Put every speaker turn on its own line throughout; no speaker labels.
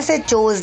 SHOs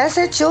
SHO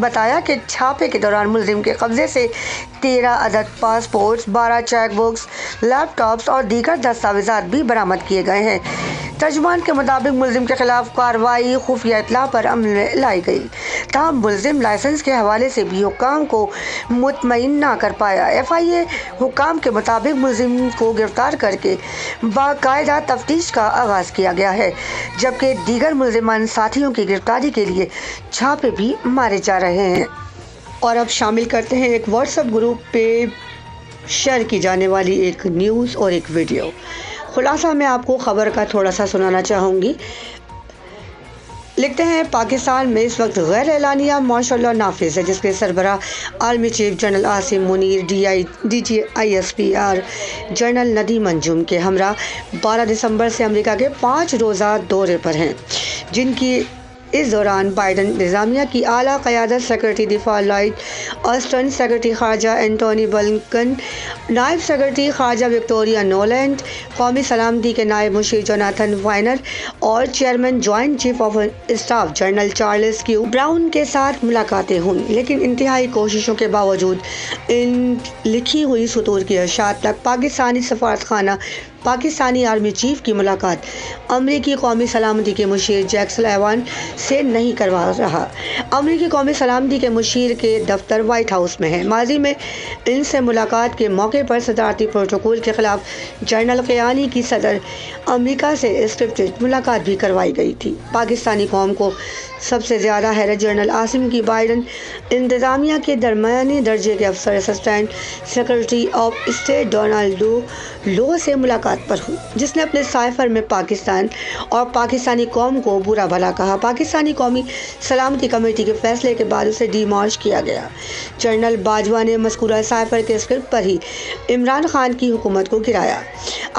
بتایا کہ چھاپے کے دوران ملزم کے قبضے سے 13 عدد پاسپورٹس، 12 چیک بکس، لیپ ٹاپس اور دیگر دستاویزات بھی برآمد کیے گئے ہیں۔ ترجمان کے مطابق ملزم کے خلاف کارروائی خفیہ اطلاع پر عمل میں لائی گئی، تاہم ملزم لائسنس کے حوالے سے بھی حکام کو مطمئن نہ کر پایا۔ FIA حکام کے مطابق ملزم کو گرفتار کر کے باقاعدہ تفتیش کا آغاز کیا گیا ہے، جبکہ دیگر ملزمان ساتھیوں کی گرفتاری کے لیے چھاپے بھی مارے جا رہے ہیں۔ اور اب شامل کرتے ہیں ایک واٹس ایپ گروپ پہ شیئر کی جانے والی ایک نیوز اور ایک ویڈیو۔ خلاصہ میں آپ کو خبر کا تھوڑا سا سنانا چاہوں گی۔ لکھتے ہیں پاکستان میں اس وقت غیر اعلانیہ مارشل لاء نافذ ہے، جس کے سربراہ army chief general Asim Munir, DG ISPR general Nadeem Anjum کے ہمراہ 12 دسمبر سے امریکہ کے 5 روزہ دورے پر ہیں، جن کی اس دوران بائیڈن انتظامیہ کی اعلیٰ قیادت، سیکرٹری دفاع لائیڈ آسٹن، سیکرٹری خارجہ اینٹونی بلنکن، نائب سیکرٹری خارجہ وکٹوریہ نولینڈ، قومی سلامتی کے نائب مشیر جوناتھن وائنر اور chairman joint chief of staff General Charles Q Brown کے ساتھ ملاقاتیں ہوئیں، لیکن انتہائی کوششوں کے باوجود ان لکھی ہوئی سطور کی اشاعت تک پاکستانی سفارتخانہ پاکستانی آرمی چیف کی ملاقات امریکی قومی سلامتی کے مشیر جیک سلیوان سے نہیں کروا رہا۔ امریکی قومی سلامتی کے مشیر کے دفتر وائٹ ہاؤس میں ہے۔ ماضی میں ان سے ملاقات کے موقع پر صدارتی پروٹوکول کے خلاف جنرل قیانی کی صدر امریکہ سے اسکرپٹڈ ملاقات بھی کروائی گئی تھی۔ پاکستانی قوم کو سب سے زیادہ حیرت جنرل عاصم کی بائیڈن انتظامیہ کے درمیانی درجے کے افسر assistant secretary of state Donald Lu سے ملاقات پر ہوئی، جس نے اپنے سائفر میں پاکستان اور پاکستانی قوم کو برا بھلا کہا۔ پاکستانی قومی سلامتی کمیٹی کے فیصلے کے بعد اسے ڈی مارچ کیا گیا۔ جنرل باجوہ نے مذکورہ سائفر کے اسکرپٹ پر ہی عمران خان کی حکومت کو گرایا۔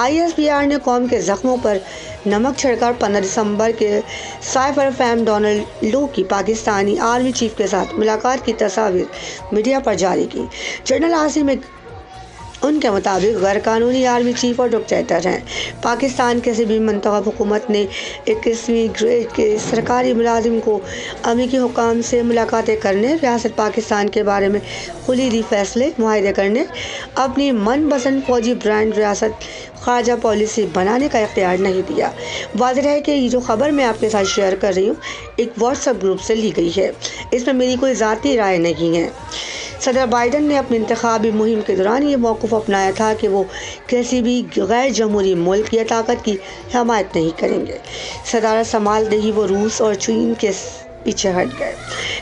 ISPR نے قوم کے زخموں پر نمک چھڑ کر 15 دسمبر کے سائفر فیم ڈونالڈ لو کی پاکستانی آرمی چیف کے ساتھ ملاقات کی تصاویر میڈیا پر جاری کی۔ جنرل عاصم ان کے مطابق غیر قانونی آرمی چیف اور ڈکٹیٹر ہیں۔ پاکستان کسی بھی منتخب حکومت نے 21ویں گریڈ کے سرکاری ملازم کو امریکی حکام سے ملاقاتیں کرنے، ریاست پاکستان کے بارے میں کلیدی فیصلے معاہدے کرنے، اپنی من پسند فوجی برانڈ ریاست خارجہ پالیسی بنانے کا اختیار نہیں دیا۔ واضح ہے کہ یہ جو خبر میں آپ کے ساتھ شیئر کر رہی ہوں ایک واٹس ایپ گروپ سے لی گئی ہے، اس میں میری کوئی ذاتی رائے نہیں ہے۔ صدر بائیڈن نے اپنی انتخابی مہم کے دوران یہ موقف اپنایا تھا کہ وہ کسی بھی غیر جمہوری ملک یا طاقت کی حمایت نہیں کریں گے۔ صدارت سنبھالتے ہی وہ روس اور چین کے پیچھے ہٹ گئے۔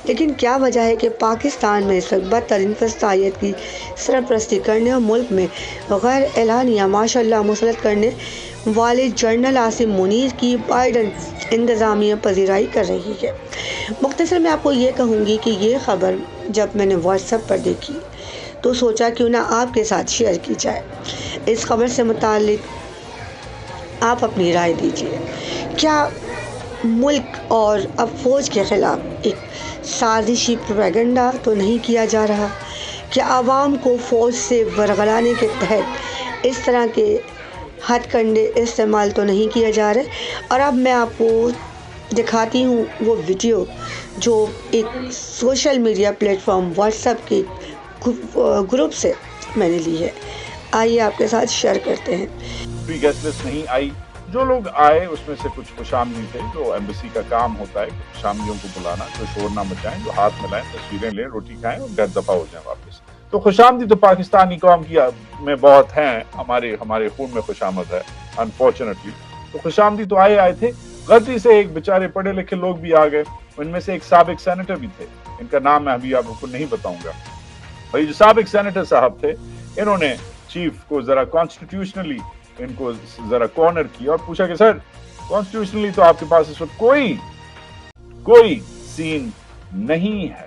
لیکن کیا وجہ ہے کہ پاکستان میں اس وقت بدترین فسطائیت کی سرپرستی کرنے اور ملک میں غیر اعلانیہ مارشل لاء مسلط کرنے والے جنرل عاصم منیر کی بائیڈن انتظامیہ پذیرائی کر رہی ہے؟ مختصر میں آپ کو یہ کہوں گی کہ یہ خبر جب میں نے واٹس ایپ پر دیکھی تو سوچا کیوں نہ آپ کے ساتھ شیئر کی جائے۔ اس خبر سے متعلق آپ اپنی رائے دیجیے۔ کیا ملک اور اب فوج کے خلاف ایک سازشی پروپیگنڈا تو نہیں کیا جا رہا؟ کیا عوام کو فوج سے ورغلانے کے تحت اس طرح کے ہتھ کنڈے استعمال تو نہیں کیے جا رہے؟ اور اب میں آپ کو دکھاتی ہوں وہ ویڈیو جو ایک social media plate form what's app کے گروپ سے میں نے لی ہے۔ آئیے آپ کے ساتھ شیئر کرتے ہیں۔
گیسٹ لسٹ نہیں آئی، جو لوگ آئے اس میں سے کچھ خوش آمدید تھے، جو ایمبیسی کا کام ہوتا ہے خوش آمدیدوں کو بلانا، جو شور نہ مچائیں، جو ہاتھ ملائیں، تصویریں لیں، روٹی کھائیں اور گھر دفع ہو جائیں واپس۔ تو خوش آمدید تو پاکستانی قوم کی میں بہت ہیں، ہمارے خون میں خوش آمد ہے انفارچونیٹلی۔ تو خوش آمدید تو آئے تھے، غلطی سے ایک بیچارے پڑھے لکھے لوگ بھی آ گئے، ان میں سے ایک سابق سینیٹر بھی تھے، ان کا نام میں ابھی آپ کو نہیں بتاؤں گا۔ اور یہ جو سابق سینیٹر صاحب تھے، انہوں نے چیف کو ذرا کانسٹیٹیوشنلی ان کو ذرا کارنر کیا اور پوچھا کہ سر کانسٹیٹیوشنلی تو آپ کے پاس اس وقت کوئی سین نہیں ہے،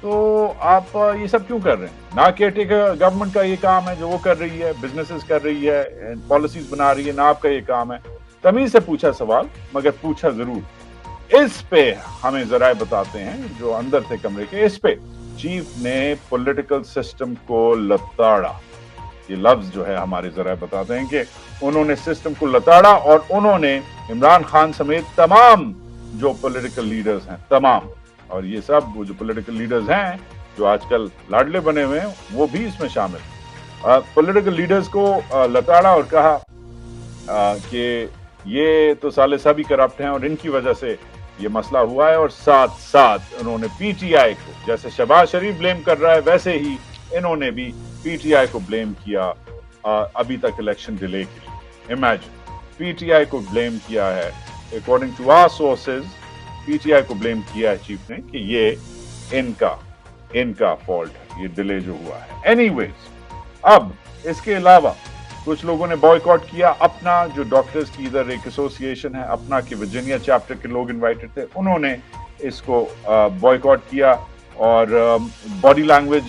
تو آپ یہ سب کیوں کر رہے ہیں؟ نہ کیئر ٹیکر گورنمنٹ کا یہ کام ہے جو وہ کر رہی ہے، بزنسز کر رہی ہے، پالیسیز بنا رہی ہے، نہ آپ کا یہ کام ہے۔ تمیز سے پوچھا سوال، مگر پوچھا ضرور۔ اس پہ ہمیں ذرائع بتاتے ہیں جو اندر تھے کمرے کے، اس پہ چیف نے پولیٹیکل سسٹم کو لتاڑا۔ یہ لفظ جو ہے ہمارے ذرائع بتاتے ہیں کہ انہوں نے سسٹم کو لتاڑا اور انہوں نے عمران خان سمیت تمام جو پولیٹیکل لیڈرز ہیں تمام اور یہ سب وہ جو پولیٹیکل لیڈرز ہیں جو آج کل لاڈلے بنے ہوئے ہیں وہ بھی اس میں شامل ہیں. پولیٹیکل لیڈرز کو لتاڑا اور کہا کہ یہ تو سالے سبھی کرپٹ ہیں اور ان کی وجہ سے یہ مسئلہ ہوا ہے, اور ساتھ ساتھ انہوں نے پی ٹی آئی کو, جیسے شہباز شریف بلیم کر رہا ہے ویسے ہی انہوں نے بھی پی ٹی آئی کو بلیم کیا ابھی تک الیکشن ڈیلے کے لیے. امیجن, پی ٹی آئی کو بلیم کیا ہے, according to our sources P T I کو بلیم کیا ہے چیف نے کہ یہ ان کا فالٹ ہے یہ ڈیلے جو ہوا ہے. اینی ویز, اب اس کے علاوہ کچھ لوگوں نے بوائیکاٹ کیا اپنا, جو ڈاکٹرز کی ادھر ایک ایسوسیشن ہے اپنا کہ ورجینیا چیپٹر کے لوگ انوائٹڈ تھے, انہوں نے اس کو بوائیکاٹ کیا. اور باڈی لینگویج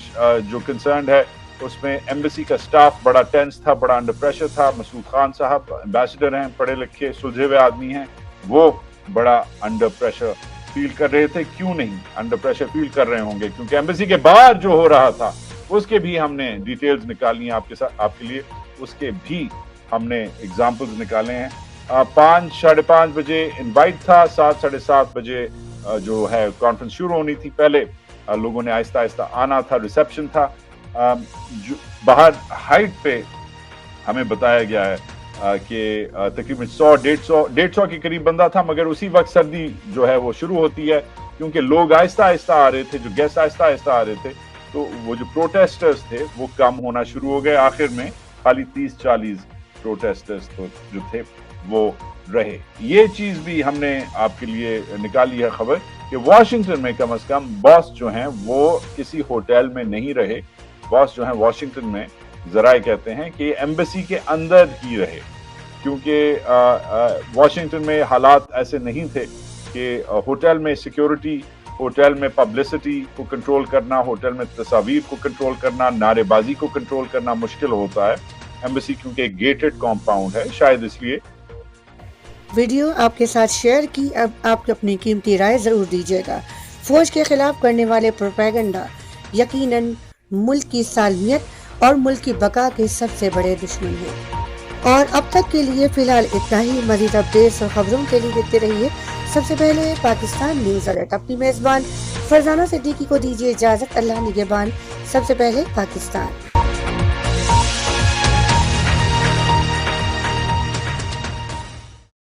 جو کنسرنڈ ہے اس میں ایمبیسی کا سٹاف بڑا ٹینس تھا, بڑا انڈر پریشر تھا. مسعود خان صاحب ایمبیسڈر ہیں, پڑھے لکھے سلجھے ہوئے آدمی ہیں, وہ بڑا انڈر پریشر فیل کر رہے تھے. کیوں نہیں انڈر پریشر فیل کر رہے ہوں گے, کیونکہ ایمبیسی کے باہر جو ہو رہا تھا اس کے بھی ہم نے ڈیٹیلز نکالی ہیں آپ کے لیے, اس کے بھی ہم نے ایگزامپلز نکالے ہیں. 5-5:30 بجے انوائٹ تھا, 7-7:30 بجے جو ہے کانفرنس شروع ہونی تھی. پہلے لوگوں نے آہستہ آہستہ آنا تھا, ریسیپشن تھا. باہر ہائٹ پہ ہمیں بتایا گیا ہے کہ تقریباً 100-150 کے قریب بندہ تھا, مگر اسی وقت سردی جو ہے وہ شروع ہوتی ہے کیونکہ لوگ آہستہ آہستہ آ رہے تھے, جو گیسٹ آہستہ آہستہ آ رہے تھے, تو وہ جو پروٹیسٹرز تھے وہ کم ہونا شروع ہو گئے. آخر میں خالی 30-40 پروٹیسٹرز جو تھے وہ رہے. یہ چیز بھی ہم نے آپ کے لیے نکالی ہے خبر کہ واشنگٹن میں کم از کم باس جو ہیں وہ کسی ہوٹل میں نہیں رہے. باس جو ہیں واشنگٹن میں, ذرائع کہتے ہیں کہ ایمبیسی کے اندر ہی رہے, کیونکہ واشنگٹن میں حالات ایسے نہیں تھے کہ ہوٹل میں سیکیورٹی, ہوٹل میں پبلسٹی کو کنٹرول کرنا, ہوٹل میں تصاویر کو کنٹرول کرنا, نعرے بازی کو کنٹرول کرنا مشکل ہوتا ہے. ایمبیسی کیونکہ ایک گیٹڈ کمپاؤنڈ ہے, شاید اس لیے.
ویڈیو آپ کے ساتھ شیئر کی. اب آپ اپنی قیمتی رائے ضرور دیجیے گا. فوج کے خلاف کرنے والے پروپیگنڈا یقیناً ملک کی سالمیت اور ملک کی بقا کے سب سے بڑے دشمن ہیں. اور اب تک کے لیے فی الحال اتنا ہی. مزید اپڈیٹس اور خبروں کے لیے دیکھتے رہیے سب سے پہلے پاکستان نیوز الرٹ. اپنی میزبان فرزانہ صدیقی کو دیجیے اجازت. اللہ نگہبان. سب سے پہلے پاکستان.